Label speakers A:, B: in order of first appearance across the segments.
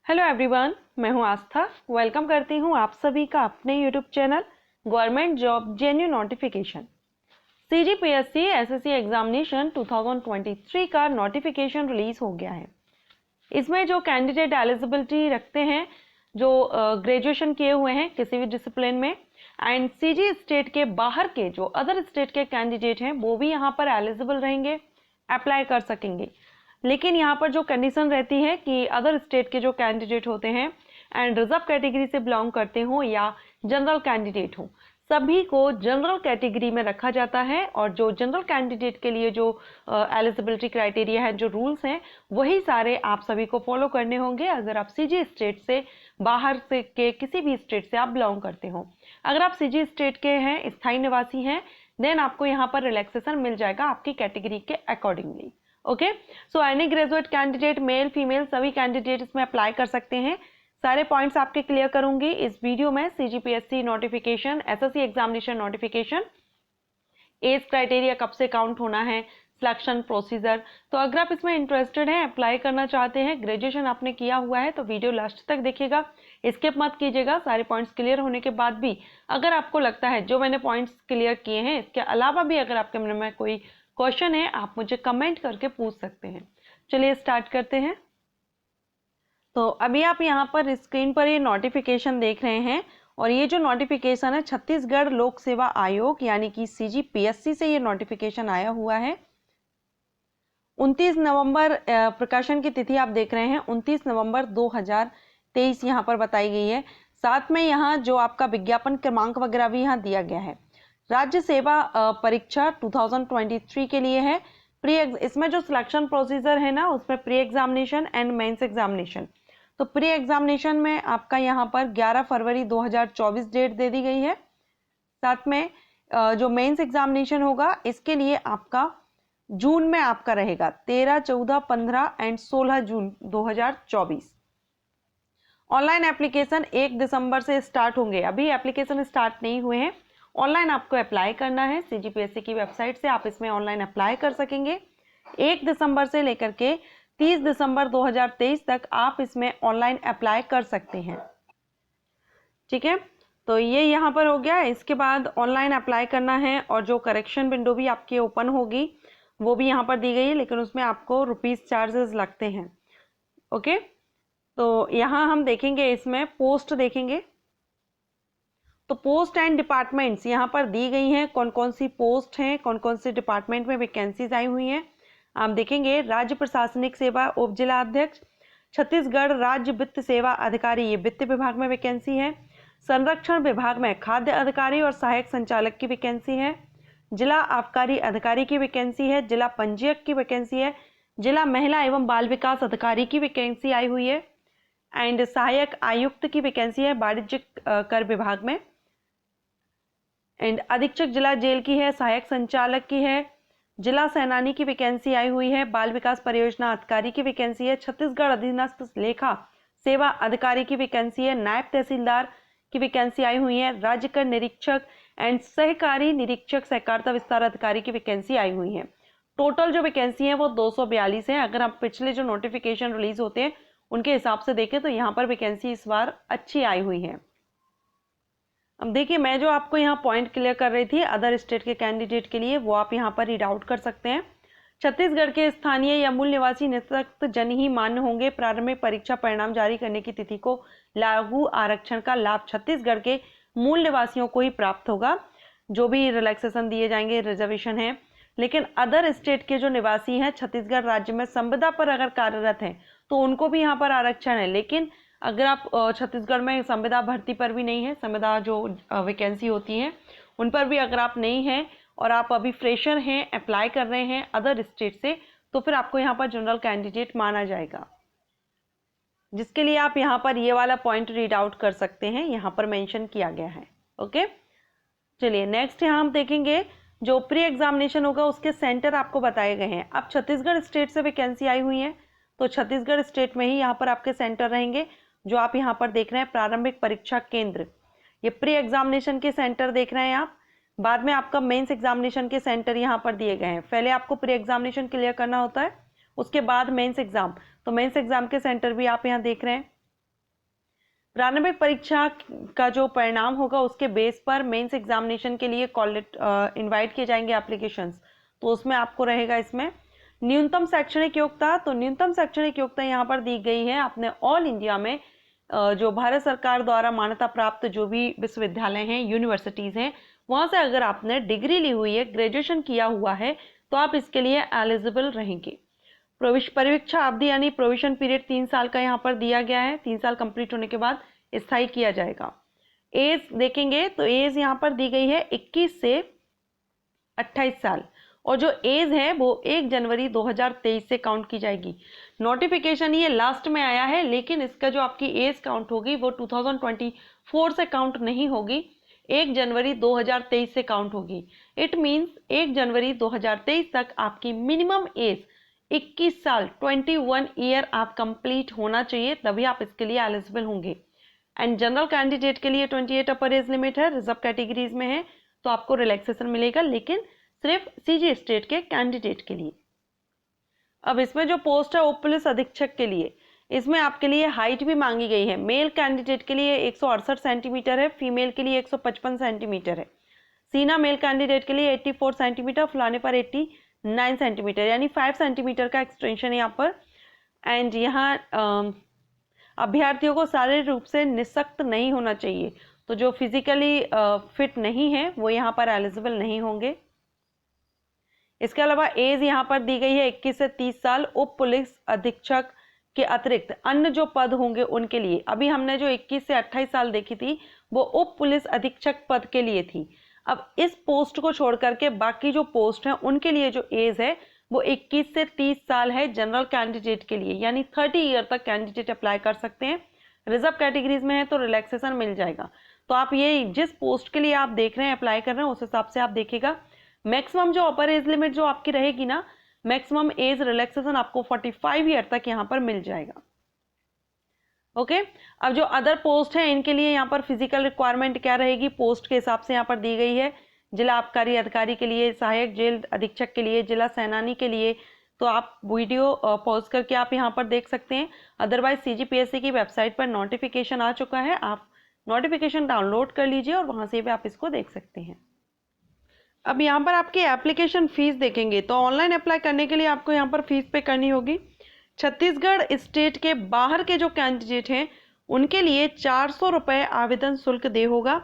A: Hello everyone, मैं हूं आस्था। Welcome करती हूं आप सभी का अपने YouTube channel government job जेन्यू notification CGPSC SSC examination 2023 का नोटिफिकेशन रिलीज हो गया है। इसमें जो कैंडिडेट एलिजिबिलिटी रखते हैं, जो ग्रेजुएशन किए हुए हैं किसी भी डिसिप्लिन में, एंड सीजी स्टेट के बाहर के जो अदर स्टेट के कैंडिडेट हैं वो भी यहाँ पर एलिजिबल रहेंगे, अप्लाई कर सकेंगे। लेकिन यहाँ पर जो कंडीशन रहती है कि अदर स्टेट के जो कैंडिडेट होते हैं एंड रिजर्व कैटेगरी से बिलोंग करते हो या जनरल कैंडिडेट हो, सभी को जनरल कैटेगरी में रखा जाता है। और जो जनरल कैंडिडेट के लिए जो एलिजिबिलिटी क्राइटेरिया है, जो रूल्स हैं, वही सारे आप सभी को फॉलो करने होंगे अगर आप सीजी स्टेट से बाहर से के किसी भी स्टेट से आप बिलोंग करते हो। अगर आप सीजी स्टेट के हैं, स्थायी निवासी हैं, देन आपको यहाँ पर रिलैक्सेशन मिल जाएगा आपकी कैटेगरी के accordingly. Okay, so any graduate candidate, male female, सभी कैंडिडेट इसमें अप्लाई कर सकते हैं। सारे पॉइंट्स आपके क्लियर करूंगी इस वीडियो में। CGPSC notification, SSC examination notification, age criteria कब से काउंट होना है, सिलेक्शन प्रोसीजर। तो अगर आप इसमें इंटरेस्टेड हैं, अप्लाई करना चाहते हैं, ग्रेजुएशन आपने किया हुआ है, तो वीडियो लास्ट तक देखिएगा, स्किप मत कीजिएगा। सारे पॉइंट्स क्लियर होने के बाद भी अगर आपको लगता है जो मैंने पॉइंट्स क्लियर किए हैं, इसके अलावा भी अगर आपके मन में कोई क्वेश्चन है, आप मुझे कमेंट करके पूछ सकते हैं। चलिए स्टार्ट करते हैं। तो अभी आप यहाँ पर स्क्रीन पर ये नोटिफिकेशन देख रहे हैं, और ये जो नोटिफिकेशन है छत्तीसगढ़ लोक सेवा आयोग यानी कि सीजीपीएससी से ये नोटिफिकेशन आया हुआ है। 29 नवंबर प्रकाशन की तिथि आप देख रहे हैं, 29 नवंबर 2023 यहाँ पर बताई गई है। साथ में यहाँ जो आपका विज्ञापन क्रमांक वगैरह भी यहाँ दिया गया है। राज्य सेवा परीक्षा 2023 के लिए है। इसमें जो सिलेक्शन प्रोसीजर है ना, उसमें pre examination and mains examination. तो प्री एग्जामिनेशन में आपका यहाँ पर 11 फरवरी 2024 डेट दे दी गई है। साथ में जो मेंस एग्जामिनेशन होगा, इसके लिए आपका जून में आपका रहेगा 13, 14, 15 एंड 16 जून 2024। ऑनलाइन एप्लीकेशन 1 दिसंबर से स्टार्ट होंगे। अभी एप्लीकेशन स्टार्ट नहीं हुए हैं, ऑनलाइन आपको अप्लाई करना है। सीजीपीएससी की वेबसाइट से आप इसमें ऑनलाइन अप्लाई कर सकेंगे। 1 दिसंबर से लेकर के 30 दिसंबर 2023 तक आप इसमें ऑनलाइन अप्लाई कर सकते हैं। ठीक है, तो ये यहाँ पर हो गया। इसके बाद ऑनलाइन अप्लाई करना है, और जो करेक्शन विंडो भी आपकी ओपन होगी वो भी यहाँ पर दी गई है, लेकिन उसमें आपको रुपीज़ चार्जेस लगते हैं। ओके, तो यहाँ हम देखेंगे, इसमें पोस्ट देखेंगे। तो पोस्ट एंड डिपार्टमेंट्स यहाँ पर दी गई हैं, कौन कौन सी पोस्ट हैं, कौन कौन से डिपार्टमेंट में वैकेंसीज आई हुई हैं आप देखेंगे। राज्य प्रशासनिक सेवा उप जिला अध्यक्ष, छत्तीसगढ़ राज्य वित्त सेवा अधिकारी, ये वित्त विभाग में वैकेंसी है। संरक्षण विभाग में खाद्य अधिकारी और सहायक संचालक की वैकेंसी है। जिला आबकारी अधिकारी की वैकेंसी है। जिला पंजीयक की वैकेंसी है। जिला महिला एवं बाल विकास अधिकारी की वैकेंसी आई हुई है। एंड सहायक आयुक्त की वैकेंसी है वाणिज्यिक कर विभाग में। एंड अधीक्षक जिला जेल की है, सहायक संचालक की है। जिला सेनानी की वैकेंसी आई हुई है। बाल विकास परियोजना अधिकारी की वैकेंसी है। छत्तीसगढ़ अधीनस्थ लेखा सेवा अधिकारी की वैकेंसी है। नायब तहसीलदार की वैकेंसी आई हुई है। राज्य कर निरीक्षक एंड सहकारी निरीक्षक सहकारिता विस्तार अधिकारी की वैकेंसी आई हुई है। टोटल जो वैकेंसी है वो 242 है। अगर आप पिछले जो नोटिफिकेशन रिलीज होते हैं उनके हिसाब से देखें तो यहाँ पर वैकेंसी इस बार अच्छी आई हुई है। अब देखिए, मैं जो आपको यहाँ पॉइंट क्लियर कर रही थी अदर स्टेट के कैंडिडेट के लिए, वो आप यहाँ पर रीड आउट कर सकते हैं। छत्तीसगढ़ के स्थानीय या मूल निवासी निःशक्त जन ही मान्य होंगे। प्रारंभिक परीक्षा परिणाम जारी करने की तिथि को लागू आरक्षण का लाभ छत्तीसगढ़ के मूल निवासियों को ही प्राप्त होगा। जो भी रिलैक्सेशन दिए जाएंगे, रिजर्वेशन है। लेकिन अदर स्टेट के जो निवासी हैं, छत्तीसगढ़ राज्य में संविदा पर अगर कार्यरत हैं, तो उनको भी यहाँ पर आरक्षण है। लेकिन अगर आप छत्तीसगढ़ में संविदा भर्ती पर भी नहीं है, संविदा जो वैकेंसी होती है उन पर भी अगर आप नहीं हैं और आप अभी फ्रेशर हैं, अप्लाई कर रहे हैं अदर स्टेट से, तो फिर आपको यहाँ पर जनरल कैंडिडेट माना जाएगा, जिसके लिए आप यहाँ पर ये वाला पॉइंट रीड आउट कर सकते हैं, यहाँ पर मेंशन किया गया है। ओके, चलिए नेक्स्ट यहाँ हम देखेंगे जो प्री एग्जामिनेशन होगा उसके सेंटर आपको बताए गए हैं। अब छत्तीसगढ़ स्टेट से वैकेंसी आई हुई है, तो छत्तीसगढ़ स्टेट में ही यहाँ पर आपके सेंटर रहेंगे, जो आप यहाँ पर देख रहे हैं प्रारंभिक परीक्षा केंद्र। ये प्री एग्जामिनेशन के सेंटर देख रहे हैं आप। बाद में आपका मेंस एग्जामिनेशन के सेंटर यहाँ पर दिए गए हैं। पहले आपको प्री एग्जामिनेशन क्लियर करना होता है, उसके बाद मेंस एग्जाम। तो मेंस एग्जाम के सेंटर भी आप यहाँ देख रहे हैं। प्रारंभिक परीक्षा का जो परिणाम होगा उसके बेस पर मेंस एग्जामिनेशन के लिए इनवाइट किए जाएंगे एप्लीकेशंस। तो उसमें आपको रहेगा इसमें न्यूनतम शैक्षणिक योग्यता। तो न्यूनतम शैक्षणिक योग्यता यहाँ पर दी गई है अपने ऑल इंडिया में जो भारत सरकार द्वारा मान्यता प्राप्त जो भी विश्वविद्यालय हैं, यूनिवर्सिटीज हैं, वहां से अगर आपने डिग्री ली हुई है, ग्रेजुएशन किया हुआ है, तो आप इसके लिए एलिजिबल रहेंगे। परीक्षा अवधि यानी प्रोविजन पीरियड 3 साल का यहाँ पर दिया गया है। 3 साल कंप्लीट होने के बाद स्थायी किया जाएगा। एज देखेंगे तो एज यहाँ पर दी गई है 21 से 28 साल, और जो एज है वो 1 जनवरी 2023 से काउंट की जाएगी। नोटिफिकेशन ये लास्ट में आया है, लेकिन इसका जो आपकी एज काउंट होगी वो 2024 से काउंट नहीं होगी, 1 जनवरी 2023 से काउंट होगी। इट मीन्स 1 जनवरी 2023 तक आपकी मिनिमम एज 21 साल 21 ईयर आप कंप्लीट होना चाहिए, तभी आप इसके लिए एलिजिबल होंगे। एंड जनरल कैंडिडेट के लिए 28 अपर एज लिमिट है, रिजर्व कैटेगरीज में है तो आपको रिलैक्सेशन मिलेगा, लेकिन सिर्फ सीजी स्टेट के कैंडिडेट के लिए। अब इसमें जो पोस्ट है उप पुलिस अधीक्षक के लिए, इसमें आपके लिए हाइट भी मांगी गई है। मेल कैंडिडेट के लिए 168 सेंटीमीटर है, फीमेल के लिए 155 सेंटीमीटर है। सीना मेल कैंडिडेट के लिए 84 सेंटीमीटर, फुलाने पर 89 सेंटीमीटर, यानी 5 सेंटीमीटर का एक्सटेंशन है यहाँ पर। एंड यहाँ अभ्यर्थियों को शारीरिक रूप से निःशक्त नहीं होना चाहिए, तो जो फिजिकली फिट नहीं है वो यहाँ पर एलिजिबल नहीं होंगे। इसके अलावा एज यहाँ पर दी गई है 21 से 30 साल। उप पुलिस अधीक्षक के अतिरिक्त अन्य जो पद होंगे उनके लिए, अभी हमने जो 21 से 28 साल देखी थी वो उप पुलिस अधीक्षक पद के लिए थी। अब इस पोस्ट को छोड़ करके बाकी जो पोस्ट हैं उनके लिए जो एज है वो 21 से 30 साल है जनरल कैंडिडेट के लिए, यानी 30 ईयर तक कैंडिडेट अप्लाई कर सकते हैं। रिजर्व कैटेगरीज में है तो रिलैक्सेशन मिल जाएगा। तो आप ये जिस पोस्ट के लिए आप देख रहे हैं, अप्लाई कर रहे हैं, उस हिसाब से आप देखिएगा। मैक्सिमम जो अपर एज लिमिट जो आपकी रहेगी ना, मैक्सिमम एज रिलैक्सेशन आपको 45 ईयर तक यहाँ पर मिल जाएगा। ओके, अब जो अदर पोस्ट है इनके लिए यहाँ पर फिजिकल रिक्वायरमेंट क्या रहेगी, पोस्ट के हिसाब से यहाँ पर दी गई है। जिला आबकारी अधिकारी के लिए, सहायक जेल अधीक्षक के लिए, जिला सेनानी के लिए, तो आप वीडियो पॉज करके आप यहाँ पर देख सकते हैं। अदरवाइज सीजीपीएससी की वेबसाइट पर नोटिफिकेशन आ चुका है, आप नोटिफिकेशन डाउनलोड कर लीजिए और वहाँ से भी आप इसको देख सकते हैं। अब यहाँ पर आपकी एप्लीकेशन फीस देखेंगे तो ऑनलाइन अप्लाई करने के लिए आपको यहाँ पर फीस पे करनी होगी। छत्तीसगढ़ स्टेट के बाहर के जो कैंडिडेट हैं उनके लिए 400 रुपये आवेदन शुल्क दे होगा।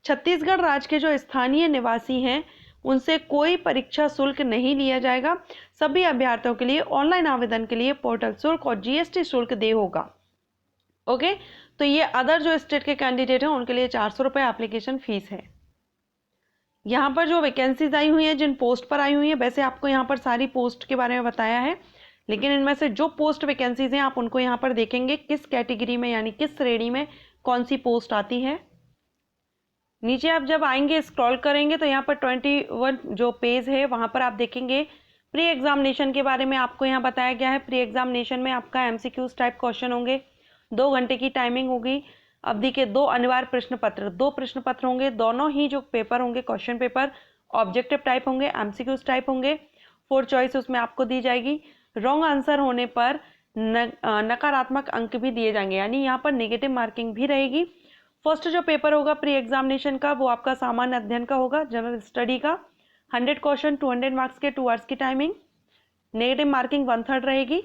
A: छत्तीसगढ़ राज्य के जो स्थानीय निवासी हैं उनसे कोई परीक्षा शुल्क नहीं लिया जाएगा। सभी अभ्यर्थियों के लिए ऑनलाइन आवेदन के लिए पोर्टल शुल्क और जीएसटी शुल्क दे होगा। ओके, तो ये अदर जो स्टेट के कैंडिडेट हैं उनके लिए 400 रुपये एप्लीकेशन फीस है। यहाँ पर जो वैकेंसीज आई हुई हैं, जिन पोस्ट पर आई हुई हैं, वैसे आपको यहाँ पर सारी पोस्ट के बारे में बताया है, लेकिन इनमें से जो पोस्ट वैकेंसीज हैं आप उनको यहाँ पर देखेंगे किस कैटेगरी में यानी किस श्रेणी में कौन सी पोस्ट आती है। नीचे आप जब आएंगे स्क्रॉल करेंगे तो यहाँ पर 21 जो पेज है वहाँ पर आप देखेंगे प्री एग्जामिनेशन के बारे में आपको यहाँ बताया गया है। प्री एग्जामिनेशन में आपका एमसीक्यूज टाइप क्वेश्चन होंगे, 2 घंटे की टाइमिंग होगी, अवधि के 2 अनिवार्य प्रश्न पत्र, 2 प्रश्न पत्र होंगे, दोनों ही जो पेपर होंगे क्वेश्चन पेपर ऑब्जेक्टिव टाइप होंगे, एमसीक्यूज टाइप होंगे। 4 चॉइस उसमें आपको दी जाएगी। रॉन्ग आंसर होने पर नकारात्मक अंक भी दिए जाएंगे, यानी यहाँ पर नेगेटिव मार्किंग भी रहेगी। फर्स्ट जो पेपर होगा प्री एग्जामिनेशन का वो आपका सामान्य अध्ययन का होगा, जनरल स्टडी का, 100 क्वेश्चन 200 मार्क्स के, 2 आवर्स की टाइमिंग, नेगेटिव मार्किंग 1/3 रहेगी।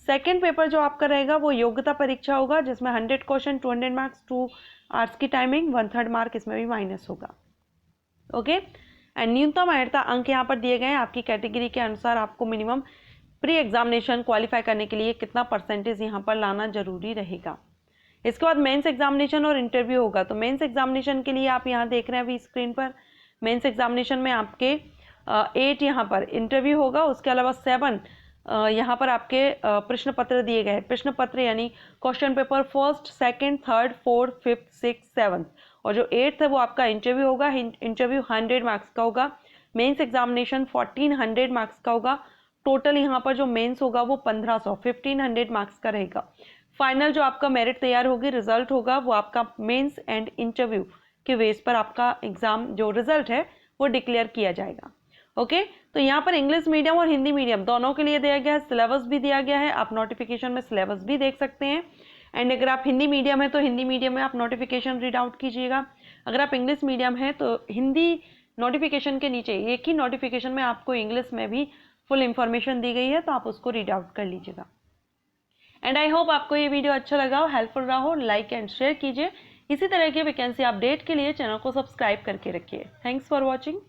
A: सेकेंड पेपर जो आपका रहेगा वो योग्यता परीक्षा होगा, जिसमें 100 क्वेश्चन 200 मार्क्स, 2 आवर्स की टाइमिंग, 1/3 मार्क इसमें भी माइनस होगा। ओके, एंड न्यूनतम अर्हता अंक यहाँ पर दिए गए हैं। आपकी कैटेगरी के अनुसार आपको मिनिमम प्री एग्जामिनेशन क्वालिफाई करने के लिए कितना परसेंटेज यहाँ पर लाना जरूरी रहेगा। इसके बाद मेंस एग्जामिनेशन और इंटरव्यू होगा। तो मेंस एग्जामिनेशन के लिए आप यहाँ देख रहे हैं अभी स्क्रीन पर, मेंस एग्जामिनेशन में आपके 8 यहाँ पर इंटरव्यू होगा, उसके अलावा 7 यहाँ पर आपके प्रश्न पत्र दिए गए हैं। प्रश्न पत्र यानी question paper first, second, third, fourth, fifth, six, seventh, और जो 8th है वो आपका इंटरव्यू होगा। इंटरव्यू 100 मार्क्स का होगा। मेंस एग्जामिनेशन 1400 मार्क्स का होगा। टोटल यहाँ पर जो मेंस होगा वो 1500 मार्क्स का रहेगा। फाइनल जो आपका मेरिट तैयार होगी, रिजल्ट होगा, वो आपका मेंस एंड इंटरव्यू के बेस पर आपका एग्जाम जो रिजल्ट है वो डिक्लेयर किया जाएगा। ओके, तो यहाँ पर इंग्लिश मीडियम और हिंदी मीडियम दोनों के लिए दिया गया है, सिलेबस भी दिया गया है, आप नोटिफिकेशन में सिलेबस भी देख सकते हैं। एंड अगर आप हिंदी मीडियम है तो हिंदी मीडियम में आप नोटिफिकेशन रीड आउट कीजिएगा। अगर आप इंग्लिश मीडियम है तो हिंदी नोटिफिकेशन के नीचे एक ही नोटिफिकेशन में आपको इंग्लिश में भी फुल इंफॉर्मेशन दी गई है, तो आप उसको रीड आउट कर लीजिएगा। एंड आई होप आपको ये वीडियो अच्छा लगा हो, हेल्पफुल रहा हो। लाइक एंड शेयर कीजिए। इसी तरह की वैकेंसी अपडेट के लिए चैनल को सब्सक्राइब करके रखिए। Thanks for watching.